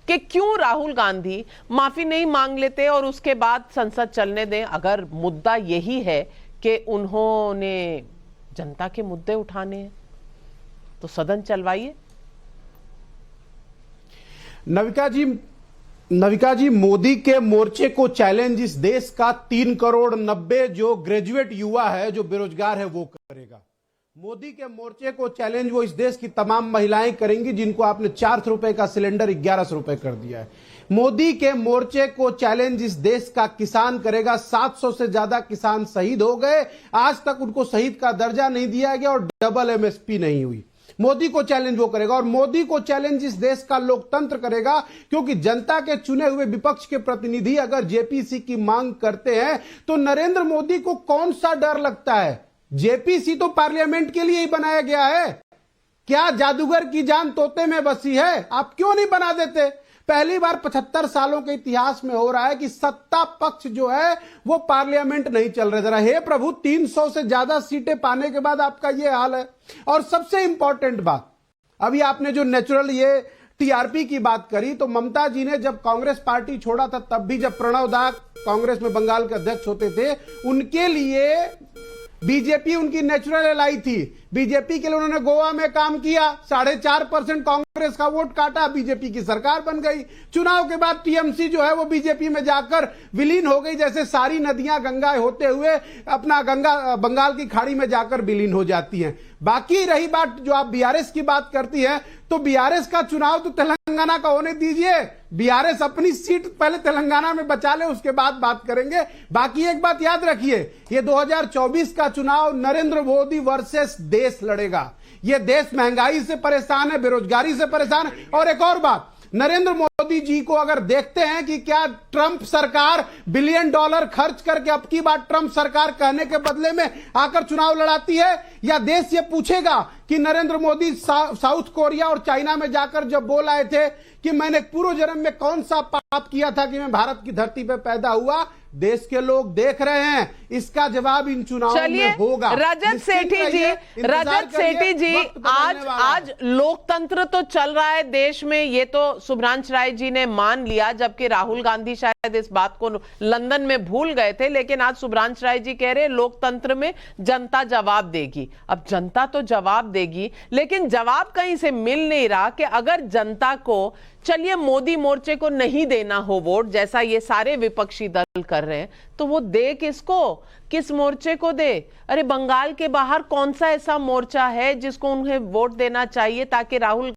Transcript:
कि क्यों राहुल गांधी माफी नहीं मांग लेते और उसके बाद संसद चलने दें। अगर मुद्दा यही है कि उन्होंने जनता के मुद्दे उठाने हैं तो सदन चलवाइए। नविका जी, मोदी के मोर्चे को चैलेंज इस देश का 3 करोड़ 90 जो ग्रेजुएट युवा है, जो बेरोजगार है, वो करेगा। मोदी के मोर्चे को चैलेंज वो इस देश की तमाम महिलाएं करेंगी जिनको आपने 400 रुपए का सिलेंडर 1100 रुपए कर दिया है। मोदी के मोर्चे को चैलेंज इस देश का किसान करेगा। 700 से ज्यादा किसान शहीद हो गए, आज तक उनको शहीद का दर्जा नहीं दिया गया और डबल एमएसपी नहीं हुई। मोदी को चैलेंज वो करेगा और मोदी को चैलेंज इस देश का लोकतंत्र करेगा, क्योंकि जनता के चुने हुए विपक्ष के प्रतिनिधि अगर जेपीसी की मांग करते हैं तो नरेंद्र मोदी को कौन सा डर लगता है? जेपीसी तो पार्लियामेंट के लिए ही बनाया गया है। क्या जादूगर की जान तोते में बसी है? आप क्यों नहीं बना देते? पहली बार 75 सालों के इतिहास में हो रहा है कि सत्ता पक्ष जो है वो पार्लियामेंट नहीं चल रहा। जरा हे प्रभु, 300 से ज्यादा सीटें पाने के बाद आपका ये हाल है। और सबसे इंपॉर्टेंट बात, अभी आपने जो नेचुरल ये टीआरपी की बात करी, तो ममता जी ने जब कांग्रेस पार्टी छोड़ा था, तब भी जब प्रणव दा कांग्रेस में बंगाल के अध्यक्ष होते थे, उनके लिए बीजेपी उनकी नेचुरल एलाई थी। बीजेपी के लिए उन्होंने गोवा में काम किया, 4.5% कांग्रेस का वोट काटा, बीजेपी की सरकार बन गई। चुनाव के बाद टीएमसी जो है वो बीजेपी में जाकर विलीन हो गई, जैसे सारी नदियां गंगा होते हुए अपना बंगाल की खाड़ी में जाकर विलीन हो जाती हैं। बाकी रही बात जो आप बीआरएस की बात करती हैं, तो बीआरएस का चुनाव तो तेलंगाना का होने दीजिए। बीआरएस अपनी सीट पहले तेलंगाना में बचा ले, उसके बाद बात करेंगे। बाकी एक बात याद रखिए, ये 2024 का चुनाव नरेंद्र मोदी वर्सेस देश लड़ेगा। ये देश महंगाई से परेशान है, बेरोजगारी से परेशान है। और एक और बात, नरेंद्र मोदी जी को अगर देखते हैं कि क्या ट्रंप सरकार $बिलियन खर्च करके अब की बार ट्रंप सरकार कहने के बदले में आकर चुनाव लड़ाती है, या देश ये पूछेगा कि नरेंद्र मोदी साउथ कोरिया और चाइना में जाकर जब बोल आए थे कि मैंने पूर्व जन्म में कौन सा पाप किया था कि मैं भारत की धरती पर पैदा हुआ? देश के लोग देख रहे हैं, इसका जवाब इन चुनावों में होगा। रजत सेठी जी, आज लोकतंत्र तो चल रहा है देश में, ये तो सुभ्रांश राय जी ने मान लिया, जबकि राहुल गांधी शायद इस बात को लंदन में भूल गए थे। लेकिन आज सुभ्रांश राय जी कह रहे लोकतंत्र में जनता जवाब देगी। अब जनता तो जवाब देगी, लेकिन जवाब कहीं से मिल नहीं रहा कि अगर जनता को, चलिए मोदी मोर्चे को नहीं देना हो वोट, जैसा ये सारे विपक्षी दल कर रहे हैं, तो वो दे किसको, किस मोर्चे को दे? अरे बंगाल के बाहर कौन सा ऐसा मोर्चा है जिसको उन्हें वोट देना चाहिए ताकि राहुल